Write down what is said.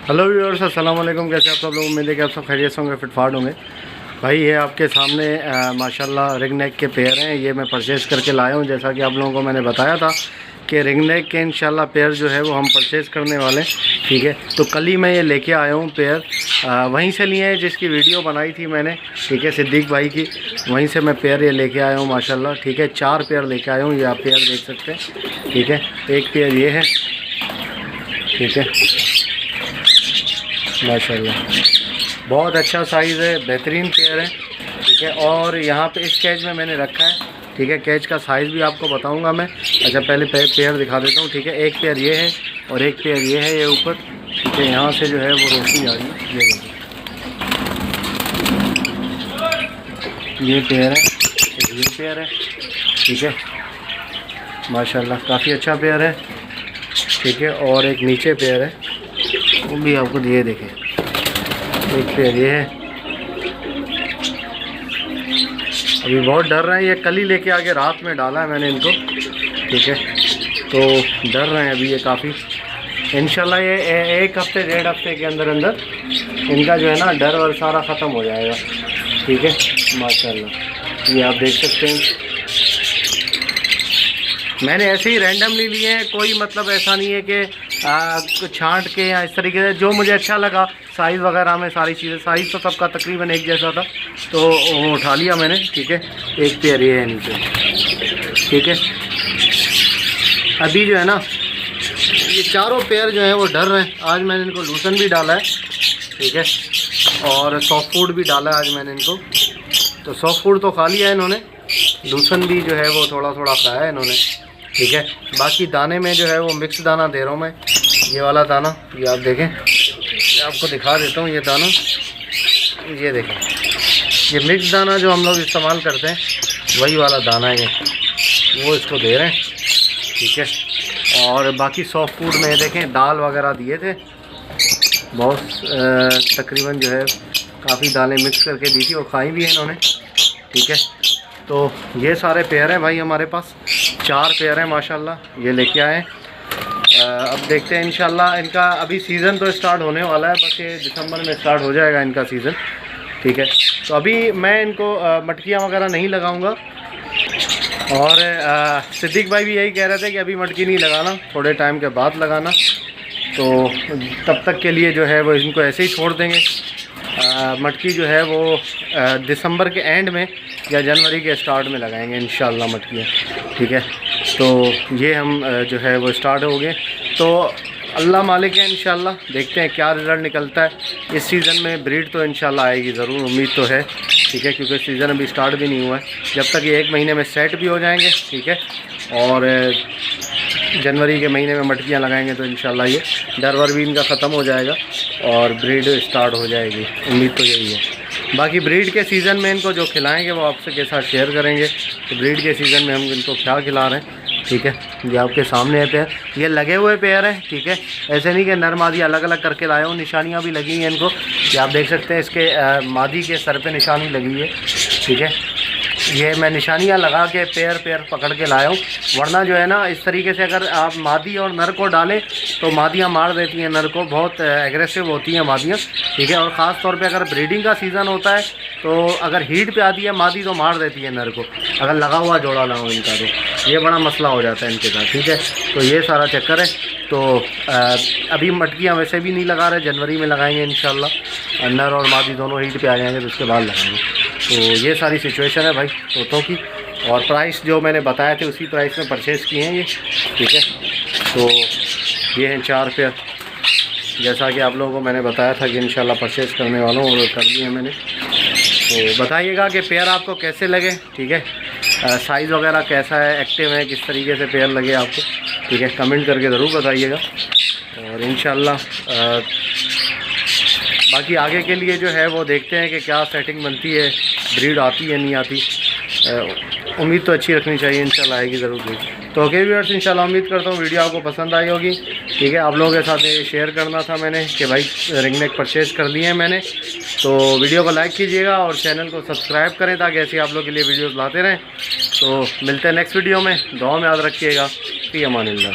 Hello viewers, अस्सलाम वालेकुम। कैसे आप सब लोग? उम्मीद है कि आप सब खैरियत से होंगे, फिटफाट होंगे। भाई ये आपके सामने माशाल्लाह रिंग नेक के पेयर हैं। ये मैं परचेज़ करके लाया हूँ। जैसा कि आप लोगों को मैंने बताया था कि रिंग नेक के इंशाल्लाह पेयर जो है वो हम परचेज़ करने वाले हैं। ठीक है, तो कल ही मैं ये लेके आया हूँ पेयर। वहीं से लिए हैं जिसकी वीडियो बनाई थी मैंने। ठीक है, सिद्दीक भाई की, वहीं से मैं पेयर ये लेके आया हूँ माशाल्लाह। ठीक है, 4 पेयर लेके आया हूँ। ये आप पेयर देख सकते हैं। ठीक है, एक पेयर ये है। ठीक है, माशाल्लाह बहुत अच्छा साइज़ है, बेहतरीन पेयर है। ठीक है, और यहाँ पे इस कैच में मैंने रखा है। ठीक है, कैच का साइज़ भी आपको बताऊंगा मैं। अच्छा, पहले पेयर दिखा देता हूँ। ठीक है, एक पेयर ये है और एक पेयर ये है, ये ऊपर। ठीक है, यहाँ से जो है वो रोशनी आ रही है, ये देखिए, ये पेयर है, ये पेयर है। ठीक है, माशाल्लाह काफ़ी अच्छा पेयर है। ठीक है, और एक नीचे पेयर है, वो भी आपको ये देखें, एक पेयर ये है। अभी बहुत डर रहे हैं, ये कल ही लेके आके रात में डाला है मैंने इनको। ठीक है, तो डर रहे हैं अभी ये काफ़ी। इंशाल्लाह ये 1 हफ्ते 1.5 हफ्ते के अंदर अंदर इनका जो है ना डर और सारा ख़त्म हो जाएगा। ठीक है, माशाल्लाह ये आप देख सकते हैं। मैंने ऐसे ही रैंडमली लिए हैं, कोई मतलब ऐसा नहीं है कि छांट के या इस तरीके से। जो मुझे अच्छा लगा साइज़ वगैरह में, सारी चीज़ें, साइज़ तो सबका तकरीबन एक जैसा था, तो वो उठा लिया मैंने। ठीक है, एक पेयर ये है नीचे। ठीक है, अभी जो है ना ये चारों पेयर जो है वो डर रहे हैं। आज मैंने इनको लूसन भी डाला है। ठीक है, और सॉफ्ट फूड भी डाला है आज मैंने इनको। तो सॉफ्ट फूड तो खा लिया है इन्होंने, लूसन भी जो है वो थोड़ा थोड़ा खाया है इन्होंने। ठीक है, बाकी दाने में जो है वो मिक्स दाना दे रहा हूँ मैं। ये वाला दाना, ये आप देखें, आपको दिखा देता हूँ ये दाना। ये देखें, ये मिक्स दाना जो हम लोग इस्तेमाल करते हैं वही वाला दाना है ये, वो इसको दे रहे हैं। ठीक है, और बाकी सॉफ्ट फूड में देखें दाल वगैरह दिए थे बहुत, तकरीबन जो है काफ़ी दालें मिक्स करके दी थी और खाई भी है इन्होंने। ठीक है, तो ये सारे पेयर हैं भाई हमारे पास, 4 पेयर हैं माशाल्लाह, ये लेके आए। अब देखते हैं इंशाल्लाह। इनका अभी सीज़न तो स्टार्ट होने वाला है, बस ये दिसंबर में स्टार्ट हो जाएगा इनका सीज़न। ठीक है, तो अभी मैं इनको मटकियाँ वगैरह नहीं लगाऊंगा। और सिद्दीक भाई भी यही कह रहे थे कि अभी मटकी नहीं लगाना, थोड़े टाइम के बाद लगाना। तो तब तक के लिए जो है वो इनको ऐसे ही छोड़ देंगे। मटकी जो है वो दिसंबर के एंड में या जनवरी के स्टार्ट में लगाएंगे इंशाल्लाह मटकियाँ। ठीक है, तो ये हम जो है वो स्टार्ट हो गए। तो अल्लाह मालिक है, इंशाल्लाह देखते हैं क्या रिज़ल्ट निकलता है। इस सीज़न में ब्रीड तो इंशाल्लाह आएगी ज़रूर, उम्मीद तो है। ठीक है, क्योंकि सीज़न अभी स्टार्ट भी नहीं हुआ है। जब तक ये 1 महीने में सेट भी हो जाएंगे, ठीक है, और जनवरी के महीने में मटकियाँ लगाएंगे तो इंशाल्लाह ये डर वर भी इनका ख़त्म हो जाएगा और ब्रीड स्टार्ट हो जाएगी। उम्मीद तो यही है। बाकी ब्रीड के सीज़न में इनको जो खिलाएंगे वो आपसे के साथ शेयर करेंगे कि ब्रीड के सीज़न में हम इनको क्या खिला रहे हैं। ठीक है, ये आपके सामने है पेयर, ये लगे हुए पेयर हैं। ठीक है, ऐसे नहीं कि नर मादी अलग अलग करके लाया हूँ, निशानियाँ भी लगी हैं इनको। ये आप देख सकते हैं, इसके मादी के सर पे निशानी लगी है। ठीक है, ये मैं निशानियाँ लगा के पेयर पकड़ के लाया हूँ। वरना जो है ना इस तरीके से अगर आप मादी और नर को डालें तो मादियाँ मार देती हैं नर को, बहुत एग्रेसिव होती हैं मादियाँ। ठीक है, और ख़ास तौर पे अगर ब्रीडिंग का सीज़न होता है तो अगर हीट पे आती है मादी तो मार देती है नर को, अगर लगा हुआ जोड़ा लाऊं इनका तो ये बड़ा मसला हो जाता है इनके साथ। ठीक है, तो ये सारा चक्कर है। तो अभी मटकियाँ वैसे भी नहीं लगा रहे, जनवरी में लगाएंगे इंशाल्लाह। नर और मादी दोनों हीट पे आ जाएंगे तो उसके बाद लगाएंगे। तो ये सारी सिचुएशन है भाई तोतों की। और प्राइस जो मैंने बताए थे उसी प्राइस में परचेज़ किए हैं ये। ठीक है, तो ये हैं 4 पेयर, जैसा कि आप लोगों को मैंने बताया था कि इंशाल्लाह परचेज़ करने वाला हूँ और कर दिए मैंने। तो बताइएगा कि पेयर आपको कैसे लगे। ठीक है, साइज़ वगैरह कैसा है, एक्टिव है, किस तरीके से पेयर लगे आपको। ठीक है, कमेंट करके ज़रूर बताइएगा। और इंशाल्लाह बाकी आगे के लिए जो है वो देखते हैं कि क्या सेटिंग बनती है, ब्रीड आती है नहीं आती। उम्मीद तो अच्छी रखनी चाहिए, इंशाल्लाह आएगी ज़रूर ब्रीड। तो ओके व्यूअर्स, इंशाल्लाह उम्मीद करता हूँ वीडियो आपको पसंद आई होगी। ठीक है, आप लोगों के साथ ये शेयर करना था मैंने कि भाई रिंग नेक परचेज़ कर लिए हैं मैंने। तो वीडियो को लाइक कीजिएगा और चैनल को सब्सक्राइब करें ताकि ऐसे आप लोगों के लिए वीडियोज़ लाते रहें। तो मिलते हैं नेक्स्ट वीडियो में, दुआ में याद रखिएगा। फ़ी अमानिल्लाह।